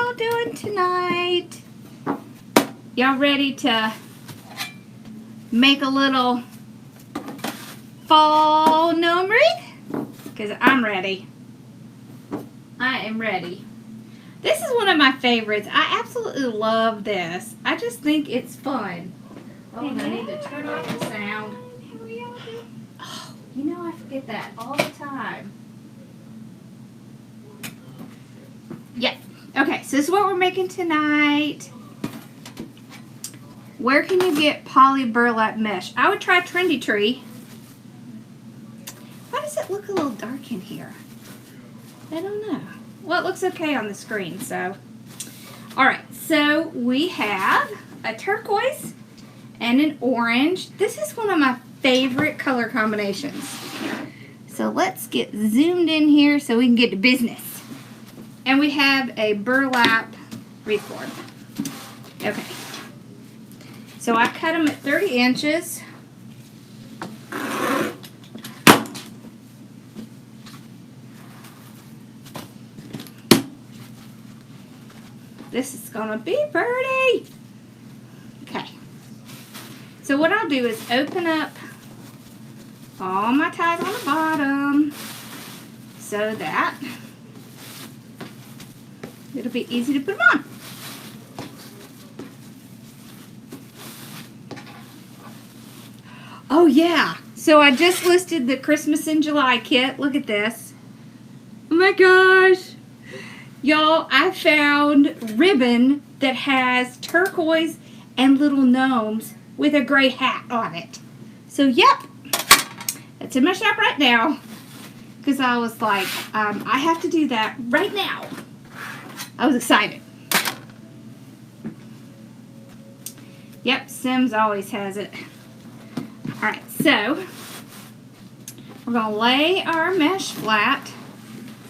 y'all doing tonight? Y'all ready to make a little fall gnome wreath? Because I'm ready. I am ready. This is one of my favorites. I absolutely love this. I just think it's fun. Oh, and I need to turn off the sound. Oh, you know I forget that all the time. Yeah. Okay, so this is what we're making tonight. Where can you get poly burlap mesh? I would try Trendy Tree. Why does it look a little dark in here? I don't know. Well, it looks okay on the screen, so. Alright, so we have a turquoise and an orange. This is one of my favorite color combinations. So let's get zoomed in here so we can get to business. And we have a burlap wreath board. Okay. So I cut them at 30 inches. This is gonna be pretty. Okay. So what I'll do is open up all my ties on the bottom so that it'll be easy to put them on. Oh yeah, so I just listed the Christmas in July kit. Look at this. Oh my gosh. Y'all, I found ribbon that has turquoise and little gnomes with a gray hat on it. So yep, that's in my shop right now. Because I was like, I have to do that right now. I was excited. Yep, Sims always has it. Alright, so we're going to lay our mesh flat.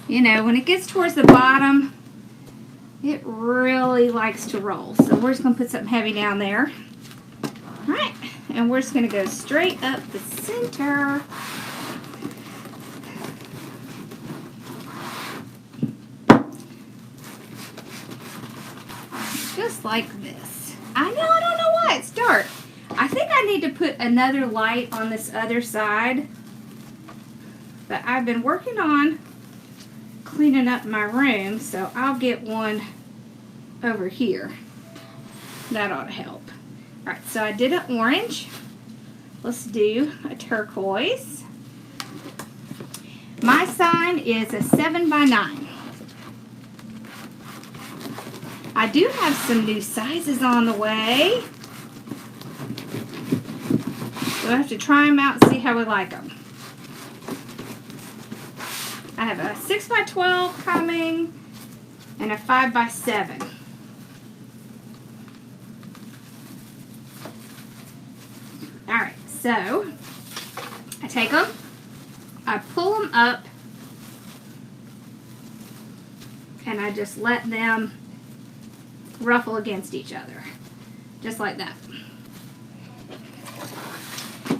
You know, when it gets towards the bottom, it really likes to roll. So we're just going to put something heavy down there. Alright, and we're just going to go straight up the center. Just like this. I know, I don't know why it's dark. I think I need to put another light on this other side. But I've been working on cleaning up my room, so I'll get one over here. That ought to help. Alright, so I did an orange. Let's do a turquoise. My sign is a 7x9. I do have some new sizes on the way. We'll have to try them out and see how we like them. I have a 6x12 coming and a 5x7. Alright, so I take them, I pull them up, and I just let them ruffle against each other. Just like that.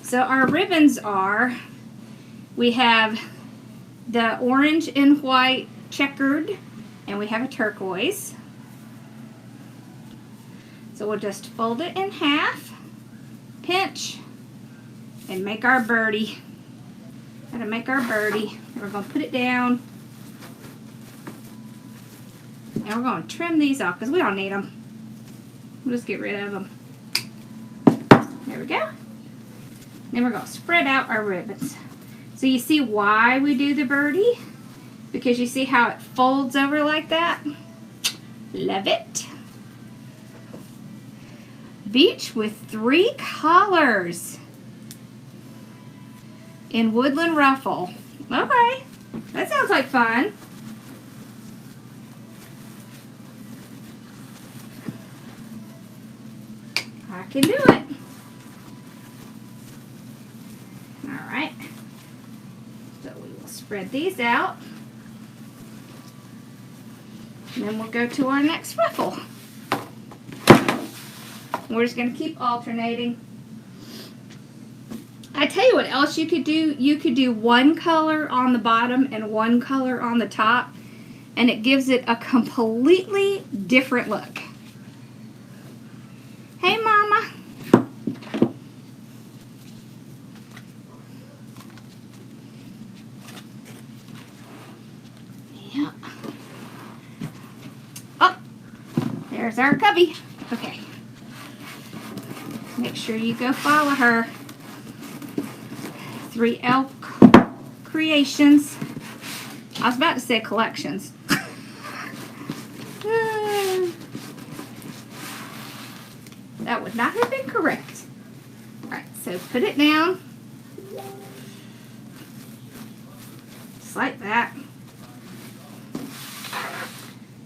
So our ribbons are, we have the orange and white checkered, and we have a turquoise. So we'll just fold it in half, pinch, and make our birdie. Gotta make our birdie. We're gonna put it down, and we're gonna trim these off because we don't need them. We'll just get rid of them. There we go. Then we're gonna spread out our ribbons. So you see why we do the birdie? Because you see how it folds over like that? Love it. Beach with 3 colors in woodland ruffle. Okay, that sounds like fun. I can do it. Alright. So we will spread these out. And then we'll go to our next ruffle. We're just going to keep alternating. I tell you what else you could do. You could do one color on the bottom and one color on the top. and it gives it a completely different look. Hey, Mama. Yeah. Oh, there's our cubby. Okay. Make sure you go follow her. 3L Creations. I was about to say collections. That would not have been correct. Alright, so put it down. Just like that.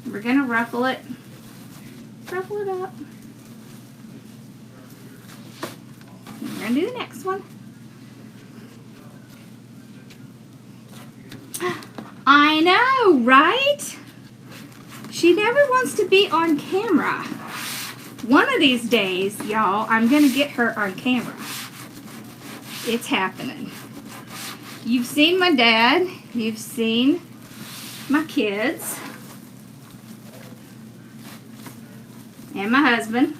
We're going to ruffle it. Ruffle it up. And we're going to do the next one. I know, right? She never wants to be on camera. One of these days, y'all, I'm going to get her on camera. It's happening. You've seen my dad. You've seen my kids. And my husband.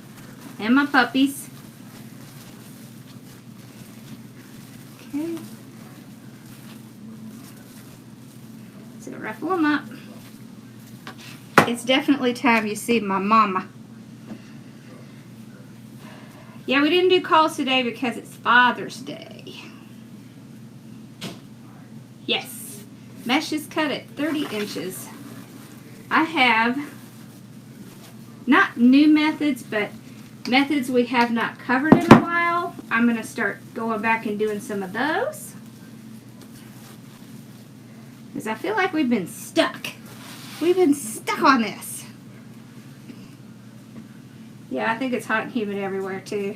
And my puppies. Okay. So ruffle them up. It's definitely time you see my mama. Yeah, we didn't do calls today because it's Father's Day. Yes. Mesh is cut at 30 inches. I have not new methods, but methods we have not covered in a while. I'm going to start going back and doing some of those. Because I feel like we've been stuck. We've been stuck on this. Yeah, I think it's hot and humid everywhere too.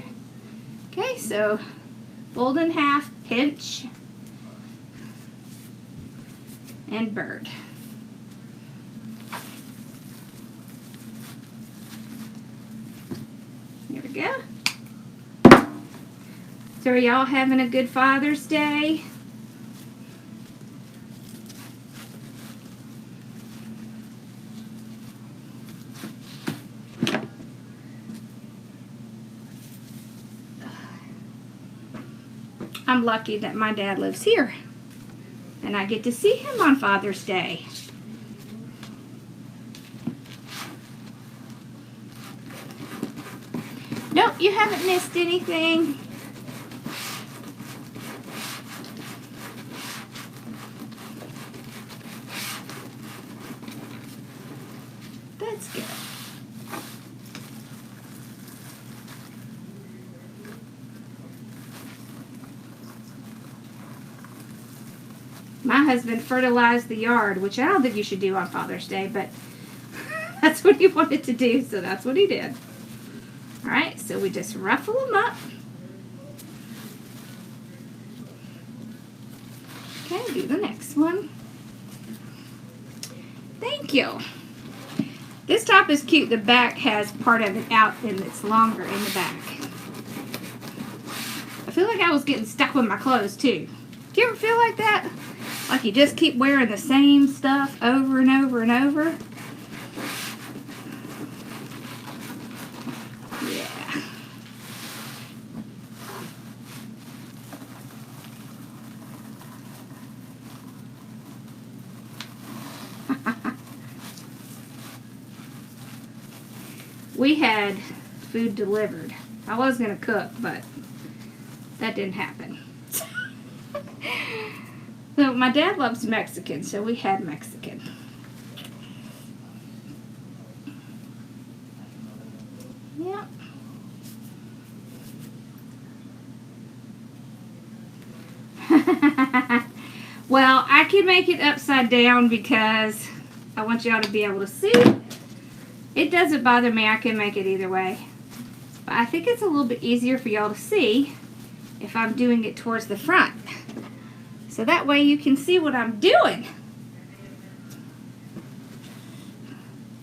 Okay, so fold in half, pinch, and bird. There we go. So are y'all having a good Father's Day? I'm lucky that my dad lives here and I get to see him on Father's Day. Nope, you haven't missed anything. That's good. My husband fertilized the yard, which I don't think you should do on Father's Day, but that's what he wanted to do, so that's what he did. Alright, so we just ruffle them up. Okay, do the next one. Thank you. This top is cute. The back has part of it out and it's longer in the back. I feel like I was getting stuck with my clothes too. Do you ever feel like that? Like you just keep wearing the same stuff over and over and over? Yeah. We had food delivered. I was going to cook, but that didn't happen. So my dad loves Mexican, so we had Mexican. Yep. Well, I can make it upside down because I want y'all to be able to see. It doesn't bother me. I can make it either way. But I think it's a little bit easier for y'all to see if I'm doing it towards the front. So that way you can see what I'm doing.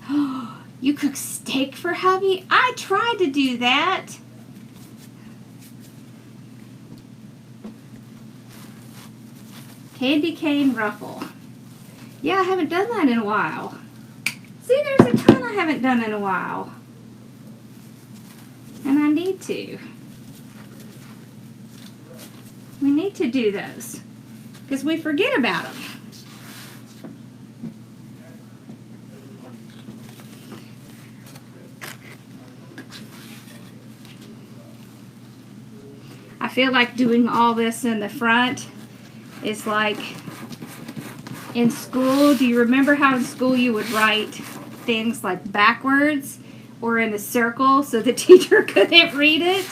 Oh, you cook steak for hubby? I tried to do that. Candy cane ruffle. Yeah, I haven't done that in a while. See, there's a ton I haven't done in a while. And I need to. We need to do those because we forget about them. I feel like doing all this in the front is like in school. Do you remember how in school you would write things like backwards or in a circle so the teacher couldn't read it?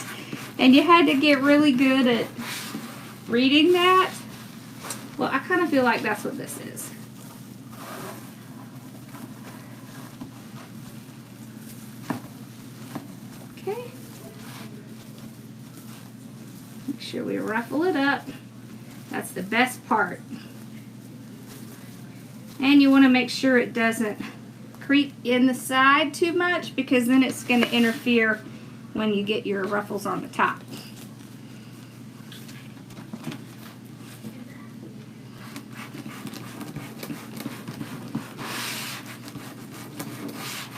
And you had to get really good at reading that? Well, I kind of feel like that's what this is. Okay. Make sure we ruffle it up. That's the best part. And you want to make sure it doesn't creep in the side too much because then it's going to interfere when you get your ruffles on the top.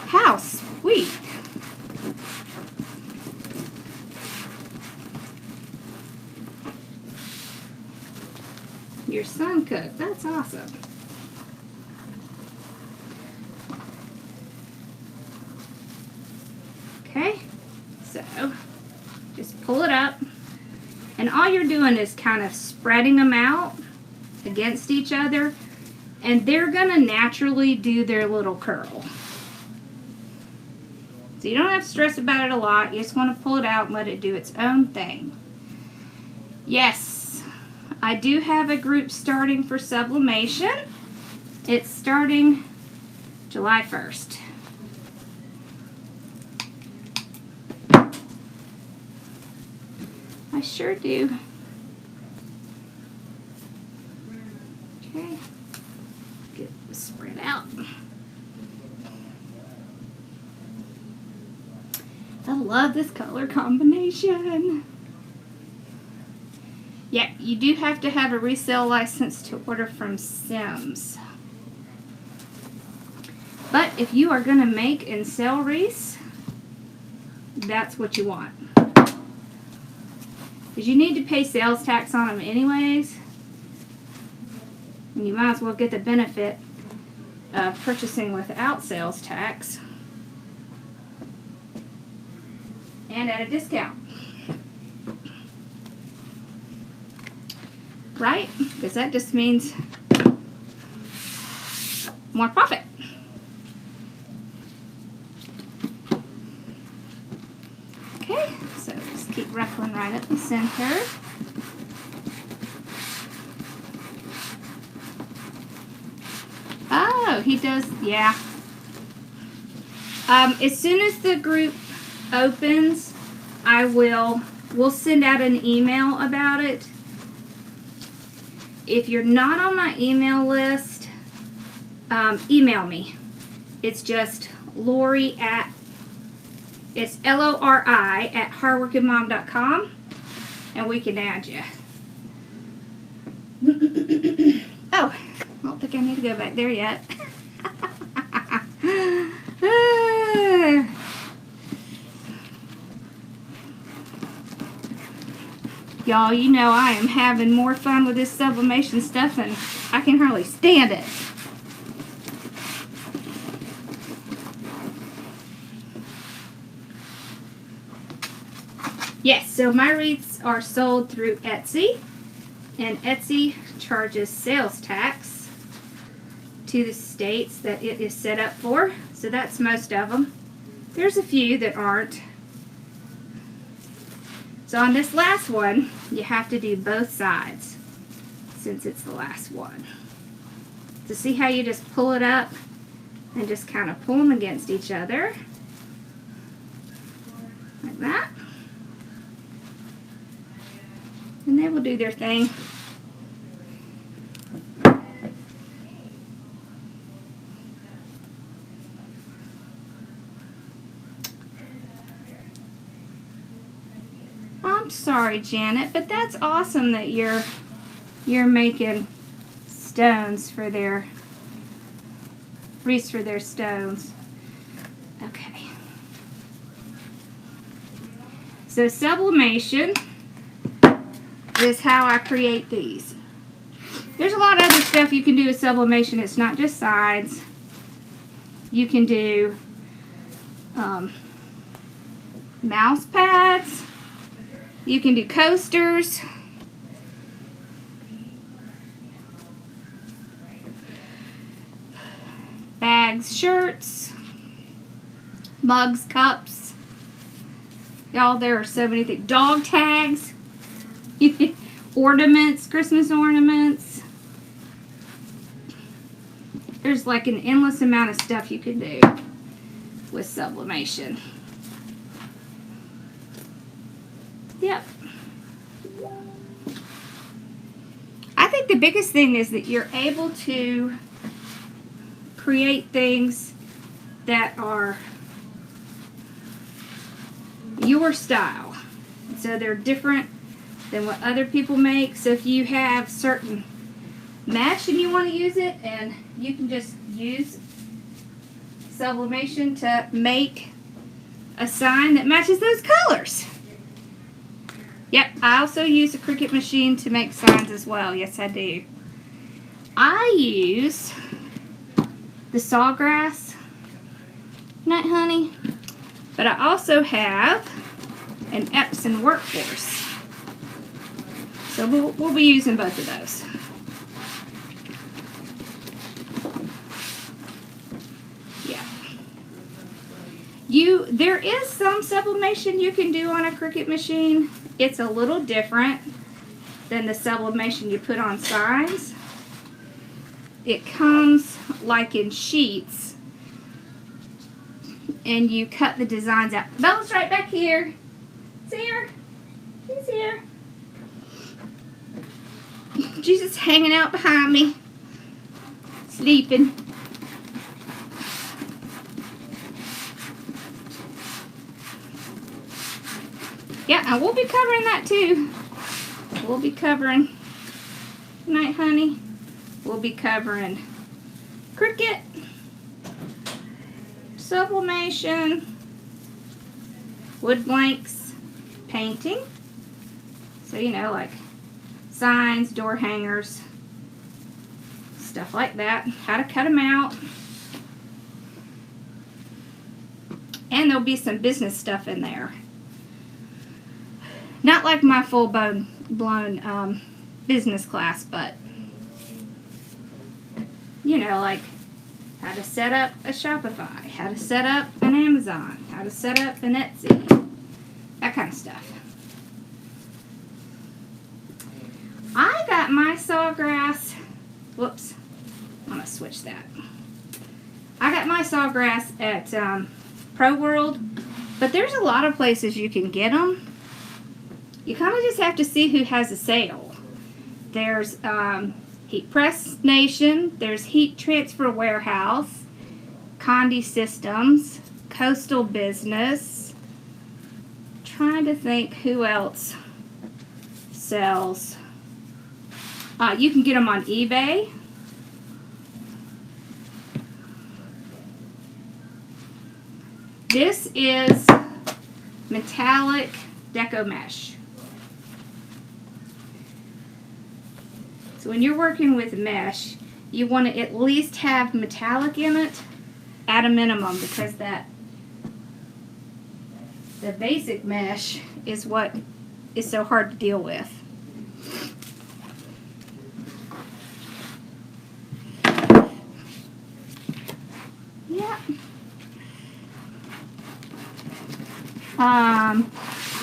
How sweet. Your son cooked. That's awesome. Okay, so just pull it up, and all you're doing is kind of spreading them out against each other, and they're gonna naturally do their little curl. So you don't have to stress about it a lot. You just want to pull it out and let it do its own thing. Yes, I do have a group starting for sublimation. It's starting July 1st. I sure do. Okay, get this spread out. I love this color combination. Yeah, you do have to have a resale license to order from Sims. But if you are going to make and sell wreaths, that's what you want. Because you need to pay sales tax on them anyways. And you might as well get the benefit of purchasing without sales tax. And at a discount. Right? Because that just means more profit. Okay, so just keep ruffling right up the center. Oh, he does, yeah. As soon as the group opens, we'll send out an email about it. If you're not on my email list, email me. It's just Lori it's Lori at hardworkingmom.com, and we can add you. Oh, I don't think I need to go back there yet. Y'all, you know I am having more fun with this sublimation stuff and I can hardly stand it. Yes, so my wreaths are sold through Etsy, and Etsy charges sales tax to the states that it is set up for. So that's most of them. There's a few that aren't. So on this last one, you have to do both sides since it's the last one. So see how you just pull it up and just kind of pull them against each other. Like that. And they will do their thing. I'm sorry, Janet, but that's awesome that you're making stones for their wreaths for their stones. Okay. So sublimation is how I create these. There's a lot of other stuff you can do with sublimation. It's not just sides. You can do mouse pads. You can do coasters. Bags, shirts, mugs, cups. Y'all, there are so many things. Dog tags. Ornaments, Christmas ornaments. There's like an endless amount of stuff you can do with sublimation. Yep. I think the biggest thing is that you're able to create things that are your style. So they're different than what other people make. So if you have certain mesh and you want to use it, and you can just use sublimation to make a sign that matches those colors. Yep, I also use a Cricut machine to make signs as well. Yes, I do. I use the sawgrass, Night Honey, but I also have an Epson workforce. So we'll be using both of those. Yeah. There is some sublimation you can do on a Cricut machine. It's a little different than the sublimation you put on signs. It comes like in sheets, and you cut the designs out. Bella's right back here. See her? She's here. She's just hanging out behind me, sleeping. Yeah, and we'll be covering that too. We'll be covering Night Honey. We'll be covering Cricut, sublimation, wood blanks, painting. So, you know, like signs, door hangers, stuff like that. How to cut them out. And there'll be some business stuff in there. Not like my full-blown business class, but, you know, like how to set up a Shopify, how to set up an Amazon, how to set up an Etsy, that kind of stuff. I got my sawgrass, whoops, I'm going to switch that. I got my sawgrass at Pro World, but there's a lot of places you can get them. You kind of just have to see who has a sale. There's Heat Press Nation, there's Heat Transfer Warehouse, Condi Systems, Coastal Business. Trying to think who else sells. You can get them on eBay. This is metallic deco mesh. So when you're working with mesh, you want to at least have metallic in it at a minimum, because the basic mesh is what is so hard to deal with. Yeah.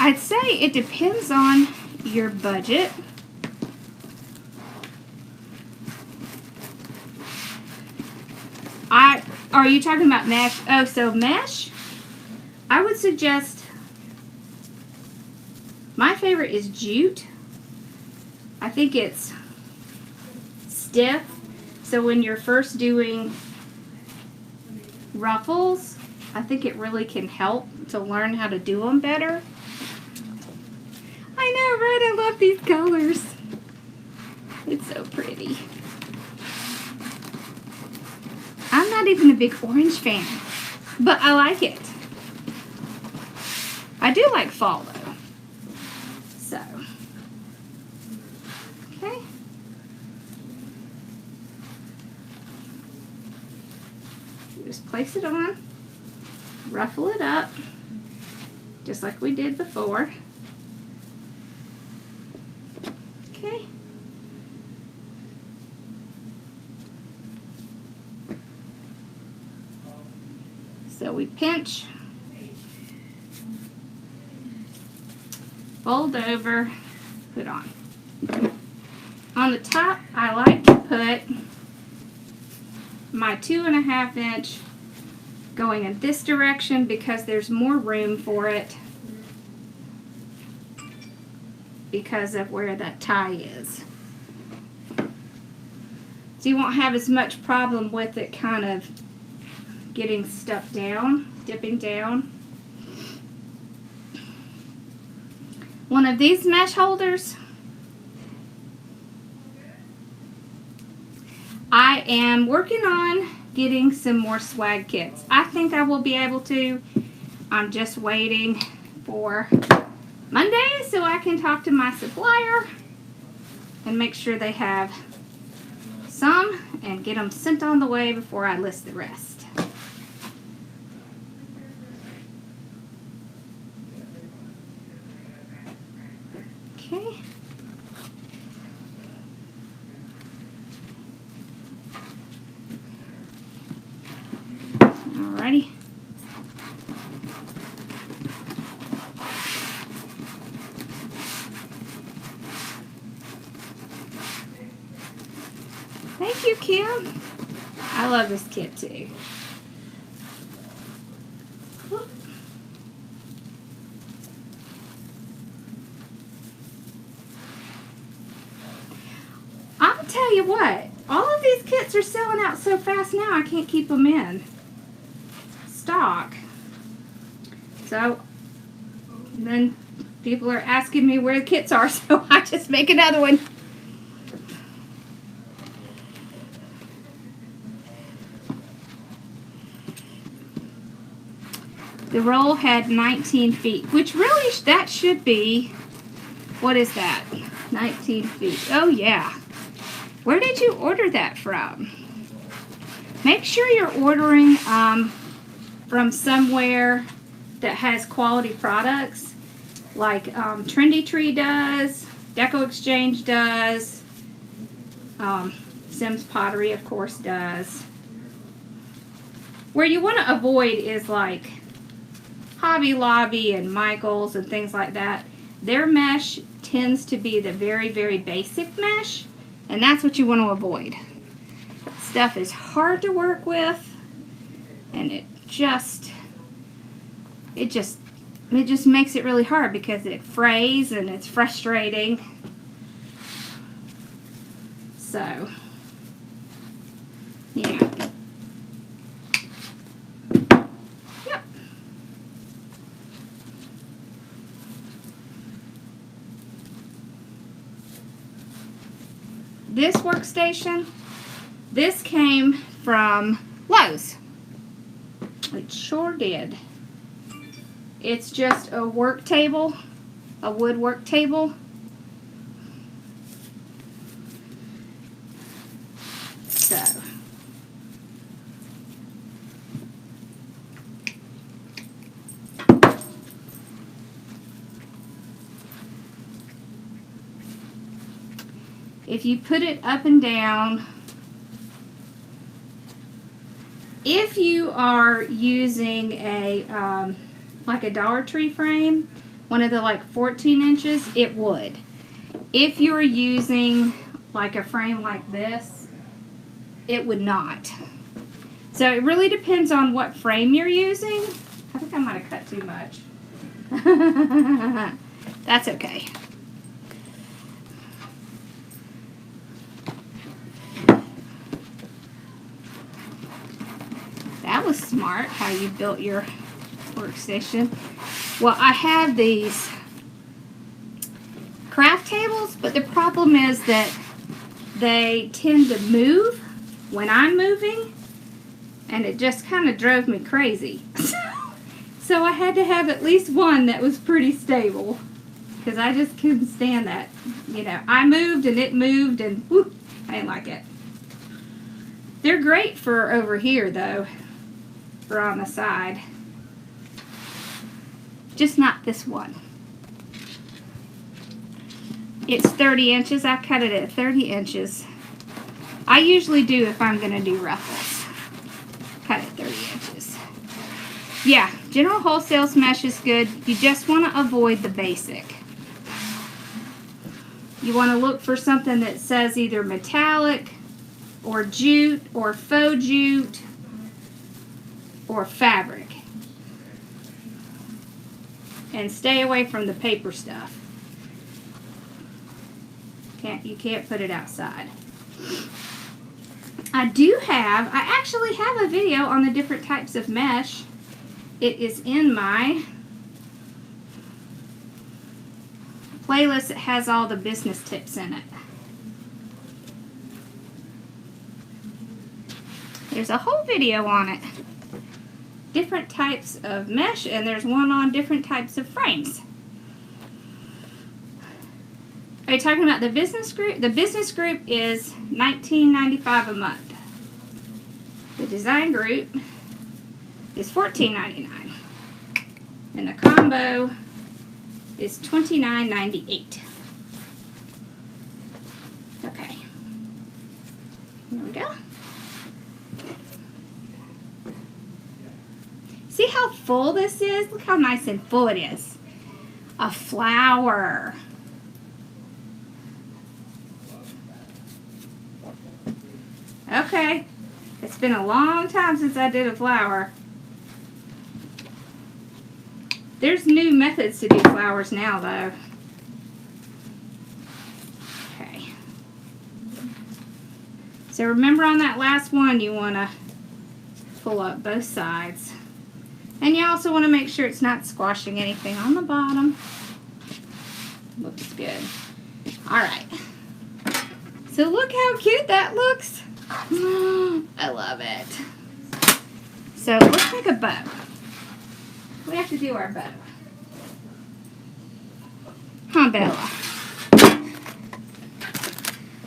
I'd say it depends on your budget. Are you talking about mesh? Oh, so mesh, I would suggest, my favorite is jute. I think it's stiff, so when you're first doing ruffles, I think it really can help to learn how to do them better. I know, right? I love these colors. It's so pretty. I'm not even a big orange fan, but I like it. I do like fall though. So, okay. Just place it on, ruffle it up, just like we did before. Okay. So we pinch, fold over, put on. On the top, I like to put my 2.5 inch going in this direction because there's more room for it because of where that tie is. So you won't have as much problem with it kind of getting stuck down, dipping down. One of these mesh holders, I am working on getting some more swag kits. I think I will be able to. I'm just waiting for Monday so I can talk to my supplier and make sure they have some and get them sent on the way before I list the rest. Okay. Alrighty. Thank you, Kim. I love this kit too. I'll tell you what, all of these kits are selling out so fast now I can't keep them in stock. So then people are asking me where the kits are, so I just make another one. The roll had 19 feet, which really, that should be, what is that? 19 feet. Oh yeah. Where did you order that from? Make sure you're ordering from somewhere that has quality products, like Trendy Tree does, Deco Exchange does, Sims Pottery of course does. Where you want to avoid is like Hobby Lobby and Michael's and things like that. Their mesh tends to be the very, very basic mesh, and that's what you want to avoid. Stuff is hard to work with, and it just makes it really hard because it frays and it's frustrating. So, yeah. Yep. This workstation, this came from Lowe's. It sure did. It's just a work table, a wood work table. So, if you put it up and down, if you are using a like a Dollar Tree frame, one of the like 14 inches, it would. If you're using like a frame like this, it would not. So it really depends on what frame you're using. I think I might have cut too much. That's okay. That was smart how you built your workstation. Well, I have these craft tables, but the problem is that they tend to move when I'm moving, and it just kind of drove me crazy. So I had to have at least one that was pretty stable, because I just couldn't stand that. You know, I moved and it moved, and whoop, I didn't like it. They're great for over here though, or on the side. Just not this one. It's 30 inches. I cut it at 30 inches. I usually do if I'm going to do ruffles. Cut it 30 inches. Yeah, General Wholesale's mesh is good. You just want to avoid the basic. You want to look for something that says either metallic or jute or faux jute or fabric. And stay away from the paper stuff. You can't put it outside. I actually have a video on the different types of mesh. It is in my playlist that has all the business tips in it. There's a whole video on it. Different types of mesh, and there's one on different types of frames. Are you talking about the business group? The business group is $19.95 a month. The design group is $14.99. And the combo is $29.98. Okay. Here we go. See how full this is? Look how nice and full it is. A flower. Okay. It's been a long time since I did a flower. There's new methods to do flowers now, though. Okay. So remember on that last one, you want to pull up both sides. And you also want to make sure it's not squashing anything on the bottom. Looks good. Alright. So look how cute that looks. I love it. So let's make a bow. We have to do our bow. Huh, Bella?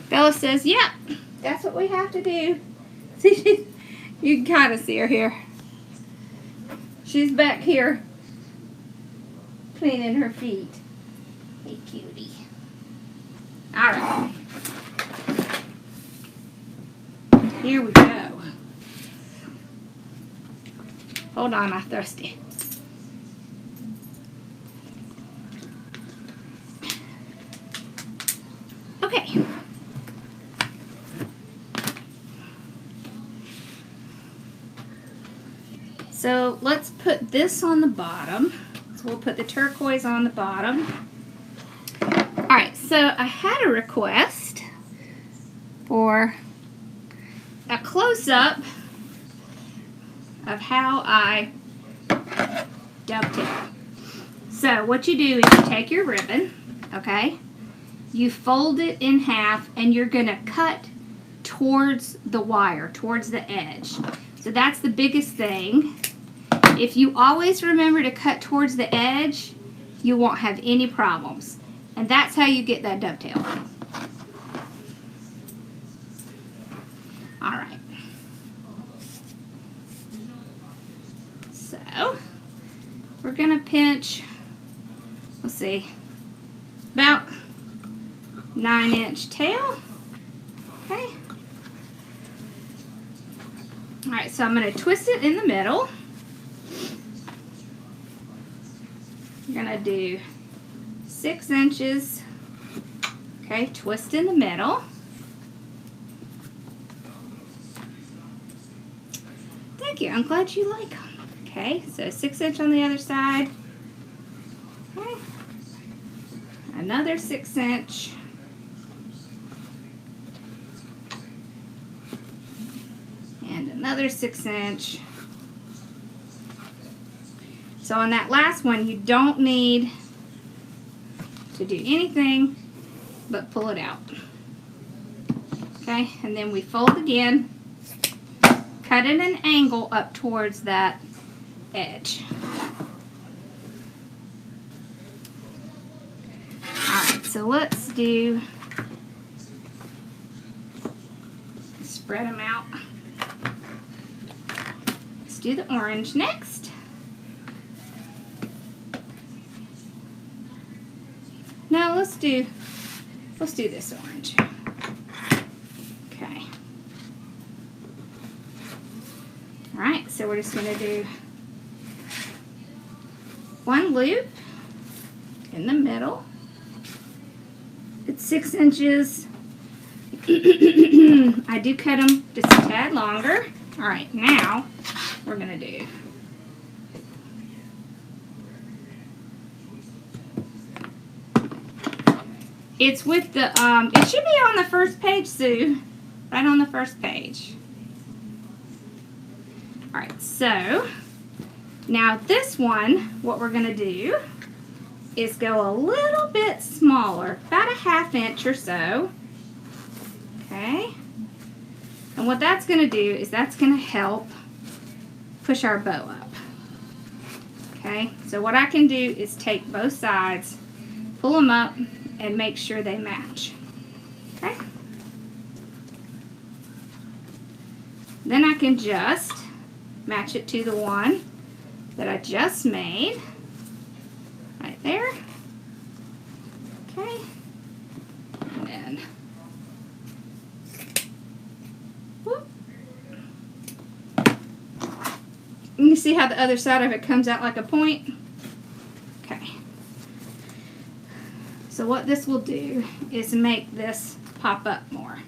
Bella says, yep, that's what we have to do. See, you can kind of see her here. She's back here cleaning her feet. Hey, cutie. All right. Here we go. Hold on, I'm thirsty. Okay. So let's put this on the bottom. So we'll put the turquoise on the bottom. Alright, so I had a request for a close-up of how I dovetail. So what you do is you take your ribbon, okay, you fold it in half, and you're going to cut towards the wire, towards the edge. So that's the biggest thing. If you always remember to cut towards the edge, you won't have any problems. And that's how you get that dovetail. Alright. So, we're going to pinch, let's see, about 9-inch tail. Okay. Alright, so I'm going to twist it in the middle. We're going to do 6 inches. Okay, twist in the middle. Thank you. I'm glad you like them. Okay, so 6 inch on the other side. Okay. Another 6 inch. And another 6 inch. So on that last one, you don't need to do anything but pull it out. Okay, and then we fold again, cut at an angle up towards that edge. Alright, so let's spread them out. Let's do the orange next. Now let's do this orange. Okay. Alright, so we're just going to do one loop in the middle. It's 6 inches. I do cut them just a tad longer. Alright, now we're going to do it's with the, it should be on the first page, Sue. Right on the first page. Alright, so now this one, what we're going to do is go a little bit smaller, about a 1/2 inch or so. Okay. And what that's going to do is that's going to help push our bow up. Okay. So what I can do is take both sides, pull them up, and make sure they match. Okay. Then I can just match it to the one that I just made. Right there. Okay. And then whoop. You see how the other side of it comes out like a point? Okay. So what this will do is make this pop up more.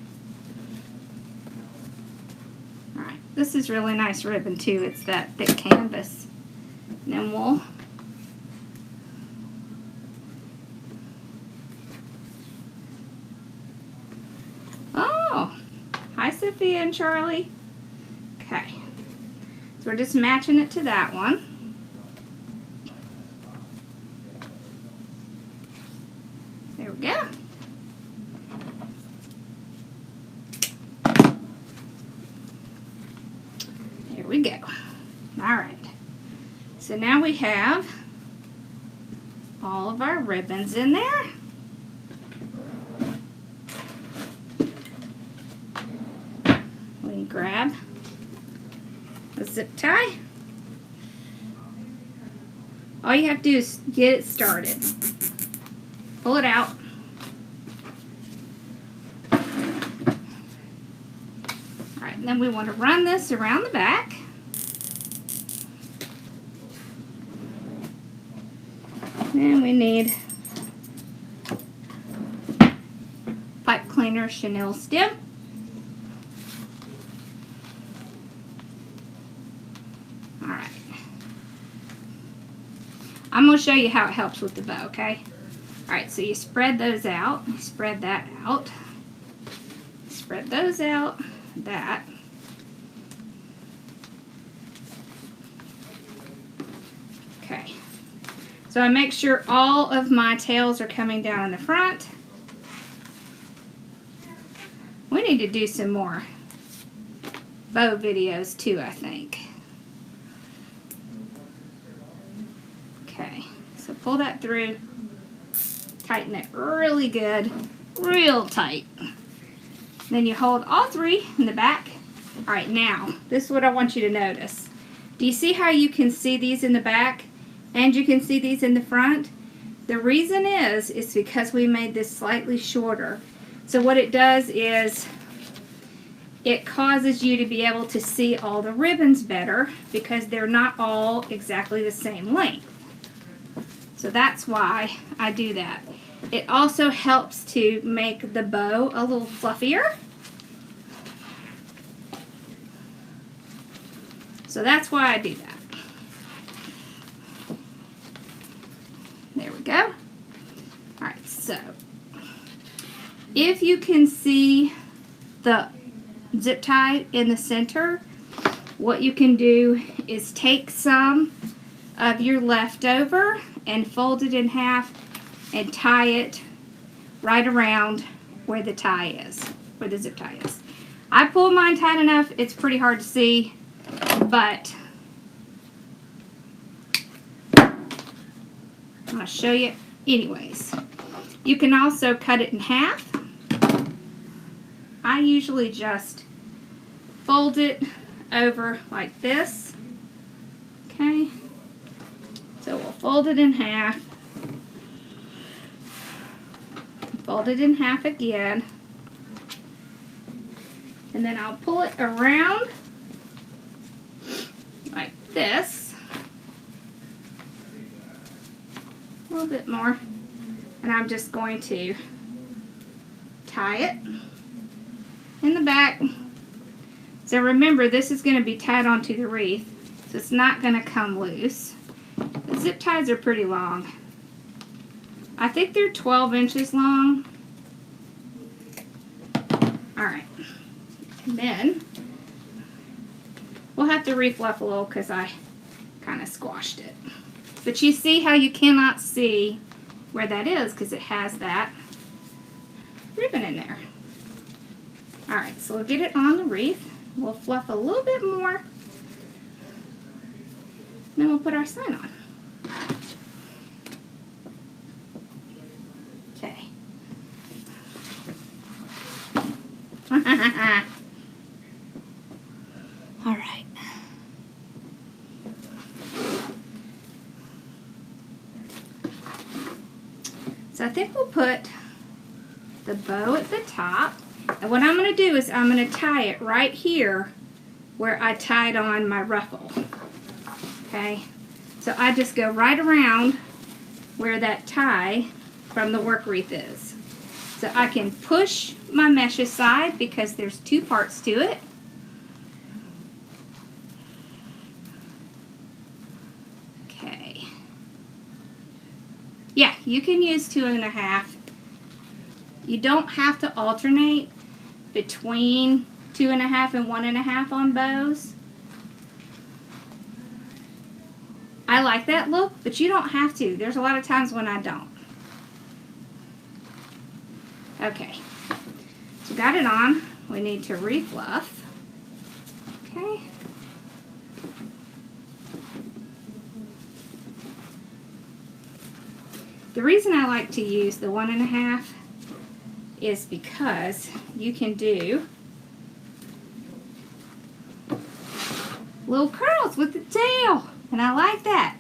Alright, this is really nice ribbon too. It's that thick canvas. And then we'll hi Sophia and Charlie. Okay. So we're just matching it to that one. There we go. There we go. Alright. So now we have all of our ribbons in there. Grab a zip tie. All you have to do is get it started. Pull it out. Alright, and then we want to run this around the back. And we need pipe cleaner chenille stem. I'm going to show you how it helps with the bow, okay? Alright, so you spread those out. You spread that out. Spread those out. That. Okay. So I make sure all of my tails are coming down in the front. We need to do some more bow videos too, I think. Okay, so pull that through, tighten it really good, real tight. Then you hold all three in the back. Alright, now, this is what I want you to notice. Do you see how you can see these in the back and you can see these in the front? The reason is because we made this slightly shorter. So what it does is it causes you to be able to see all the ribbons better because they're not all exactly the same length. So that's why I do that. It also helps to make the bow a little fluffier. So that's why I do that. There we go. Alright, so if you can see the zip tie in the center, what you can do is take some of your leftover and fold it in half and tie it right around where the tie is, where the zip tie is. I pulled mine tight enough, it's pretty hard to see, but I'm going to show you anyways. You can also cut it in half. I usually just fold it over like this. Okay, so we'll fold it in half. Fold it in half again. And then I'll pull it around like this. A little bit more. And I'm just going to tie it in the back. So remember, this is going to be tied onto the wreath, so it's not going to come loose. The zip ties are pretty long. I think they're 12 inches long. Alright. And then we'll have to refluff a little because I kind of squashed it. But you see how you cannot see where that is because it has that ribbon in there. Alright, so we'll get it on the wreath. We'll fluff a little bit more. Then we'll put our sign on. Okay. Alright. So I think we'll put the bow at the top. And what I'm going to do is I'm going to tie it right here where I tied on my ruffle. Okay, so I just go right around where that tie from the work wreath is. So I can push my mesh aside because there's two parts to it. Okay. Yeah, you can use 2.5. You don't have to alternate between 2.5 and 1.5 on bows. I like that look, but you don't have to. There's a lot of times when I don't. Okay, so got it on. We need to refluff. Okay. The reason I like to use the 1.5 is because you can do little curls with the tail, and I like that.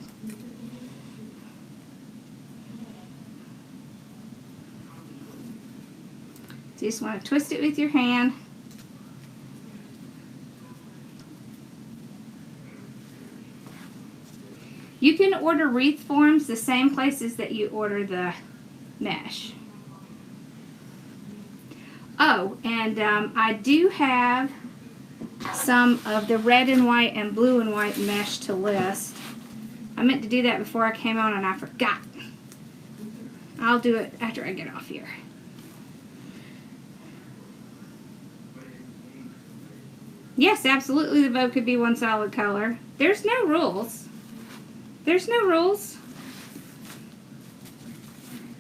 So you just want to twist it with your hand. You can order wreath forms the same places that you order the mesh. Oh, and I do have some of the red and white and blue and white mesh to list. I meant to do that before I came on and I forgot. I'll do it after I get off here. Yes, absolutely the bow could be one solid color. There's no rules. There's no rules.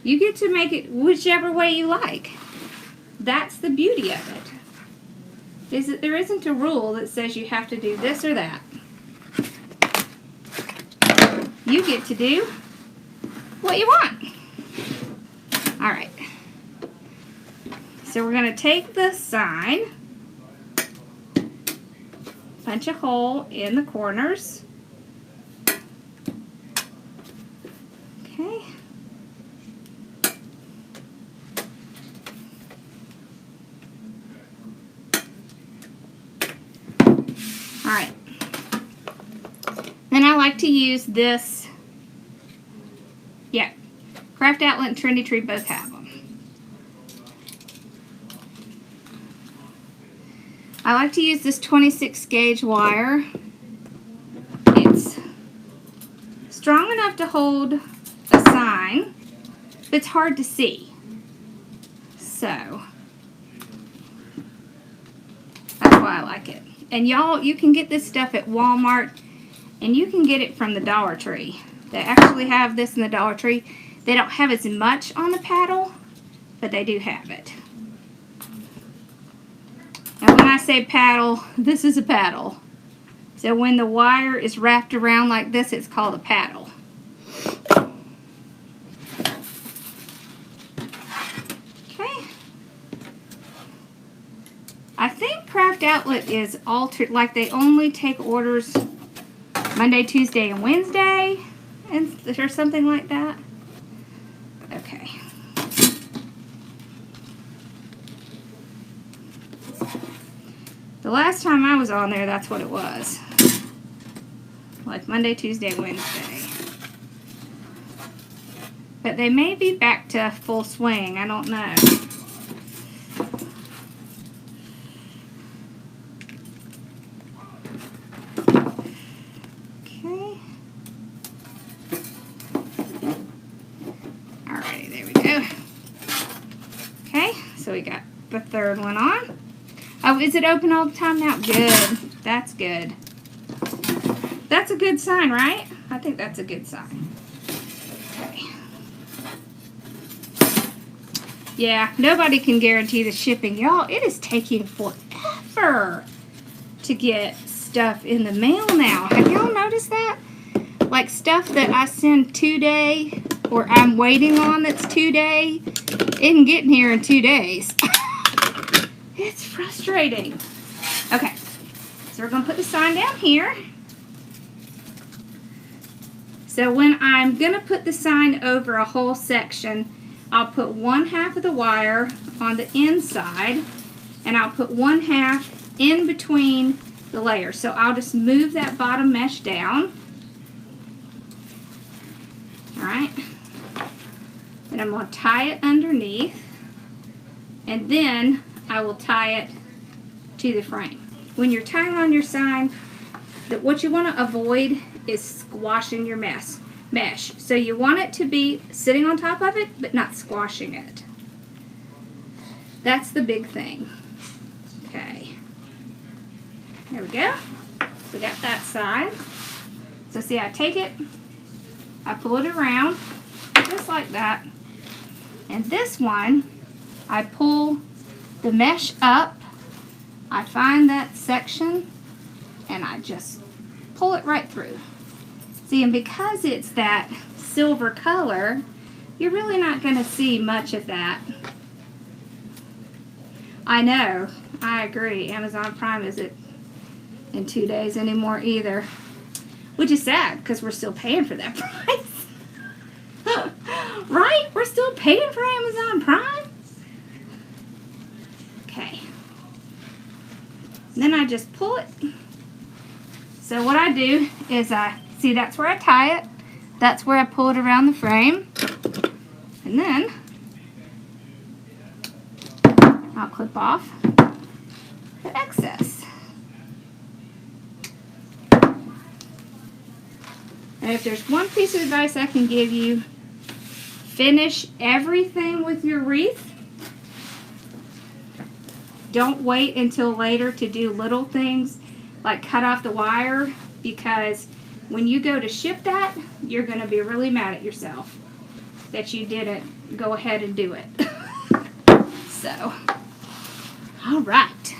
You get to make it whichever way you like. That's the beauty of it. Is that there isn't a rule that says you have to do this or that. You get to do what you want. Alright. So we're going to take the sign, punch a hole in the corners. Okay. Alright. Then I like to use this. Yeah. Craft Outlet and Trendy Tree both have them. I like to use this 26 gauge wire. It's strong enough to hold a sign, but it's hard to see. So that's why I like it. And y'all, you can get this stuff at Walmart, and you can get it from the Dollar Tree. They actually have this in the Dollar Tree. They don't have as much on the paddle, but they do have it. And when I say paddle, this is a paddle. So when the wire is wrapped around like this, it's called a paddle. Okay. I think Craft Outlet is altered, like they only take orders Monday, Tuesday, and Wednesday, or something like that. Okay. The last time I was on there, that's what it was. Like Monday, Tuesday, Wednesday. But they may be back to full swing. I don't know. Okay. Alrighty, there we go. Okay, so we got the third one on. Oh, is it open all the time now? Good. That's good. That's a good sign, right? I think that's a good sign. Okay. Yeah, nobody can guarantee the shipping. Y'all, it is taking forever to get stuff in the mail now. Have y'all noticed that? Like stuff that I send 2-day or I'm waiting on that's 2-day isn't getting here in 2 days. It's frustrating. Okay, so we're going to put the sign down here. So when I'm going to put the sign over a whole section, I'll put 1/2 of the wire on the inside, and I'll put 1/2 in between the layers. So I'll just move that bottom mesh down. Alright. And I'm going to tie it underneath, and then I will tie it to the frame. When you're tying on your sign, what you want to avoid is squashing your mesh. So you want it to be sitting on top of it, but not squashing it. That's the big thing. Okay. There we go. So we got that side. So see, I take it, I pull it around, just like that. And this one, I pull the mesh up, I find that section, and I just pull it right through. See, and because it's that silver color, you're really not going to see much of that. I know, I agree. Amazon Prime isn't in 2 days anymore either, which is sad because we're still paying for that price. Right? We're still paying for Amazon Prime? Okay. Then I just pull it. So what I do is see, that's where I tie it. That's where I pull it around the frame. And then I'll clip off the excess. And if there's one piece of advice I can give you, finish everything with your wreath. Don't wait until later to do little things like cut off the wire, because when you go to ship that, you're going to be really mad at yourself that you didn't go ahead and do it. So, all right.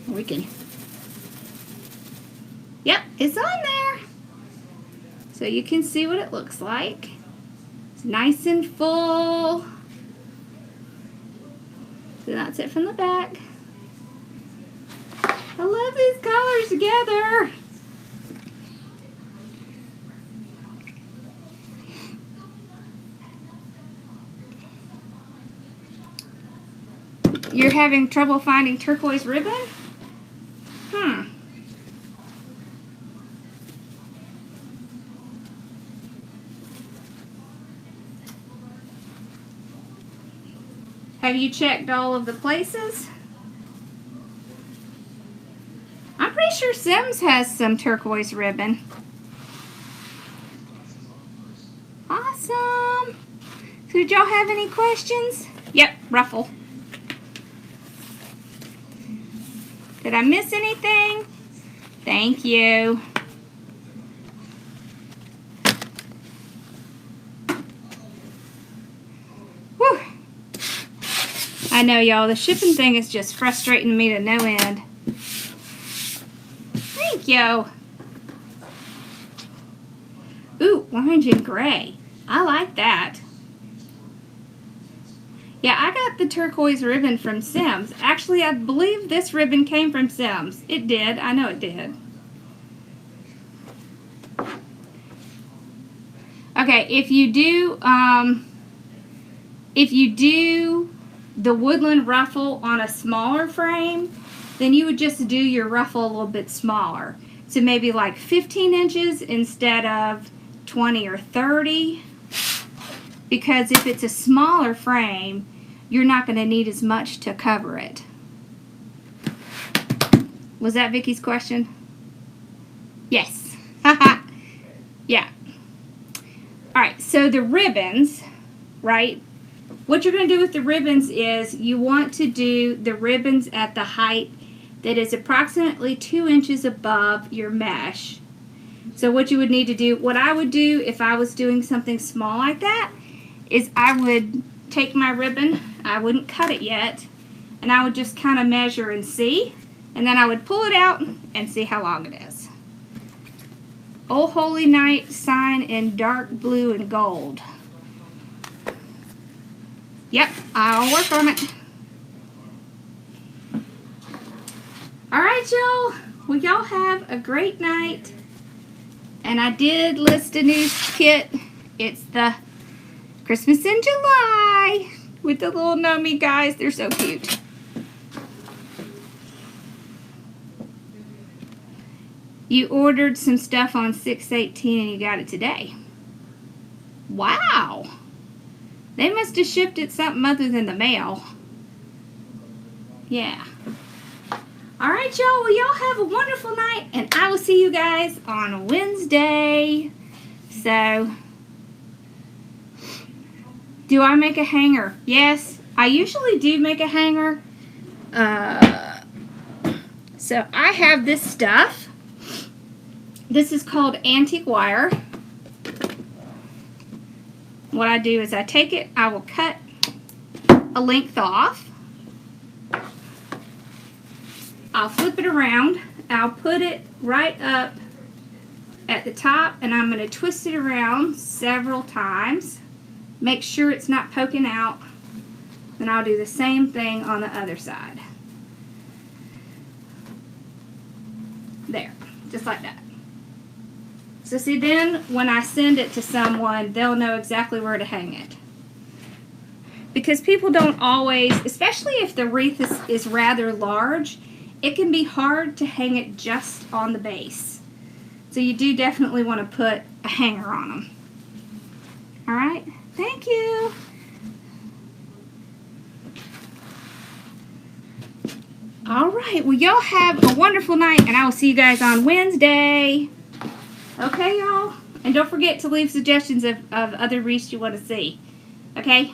We can, yep, it's on there. So you can see what it looks like. It's nice and full. So that's it from the back. I love these colors together. You're having trouble finding turquoise ribbon? Have you checked all of the places? I'm pretty sure Sims has some turquoise ribbon. Awesome. So did y'all have any questions? Yep, Ruffle. Did I miss anything? Thank you. Whew. I know, y'all. The shipping thing is just frustrating me to no end. Thank you. Ooh, orange and gray. I like that. Yeah, I got the turquoise ribbon from Sims. Actually, I believe this ribbon came from Sims. It did. I know it did. Okay, if you do the woodland ruffle on a smaller frame, then you would just do your ruffle a little bit smaller. So maybe like 15 inches instead of 20 or 30. Because if it's a smaller frame, you're not going to need as much to cover it. Was that Vicky's question? Yes. Yeah. Alright, so the ribbons, right? What you're going to do with the ribbons is you want to do the ribbons at the height that is approximately 2 inches above your mesh. So what you would need to do, what I would do if I was doing something small like that, is I would take my ribbon, I wouldn't cut it yet, and I would just kind of measure and see, and then I would pull it out and see how long it is. Oh Holy Night sign in dark blue and gold. Yep, I'll work on it. Alright, y'all. Well, y'all have a great night. And I did list a new kit. It's the Christmas in July with the little gnome guys. They're so cute. You ordered some stuff on 6/18 and you got it today. Wow. They must have shipped it something other than the mail. Yeah. Alright, y'all. Well, y'all have a wonderful night, and I will see you guys on Wednesday. So, do I make a hanger? Yes, I usually do make a hanger. So, I have this stuff. This is called antique wire. What I do is I take it, I will cut a length off. I'll flip it around. I'll put it right up at the top, and I'm going to twist it around several times. Make sure it's not poking out. Then I'll do the same thing on the other side. There, just like that. So see, then when I send it to someone, they'll know exactly where to hang it. Because people don't always, especially if the wreath is rather large, it can be hard to hang it just on the base. So you do definitely want to put a hanger on them. Alright, thank you. Alright, well, y'all have a wonderful night, and I will see you guys on Wednesday. Okay, y'all? And don't forget to leave suggestions of other wreaths you want to see. Okay?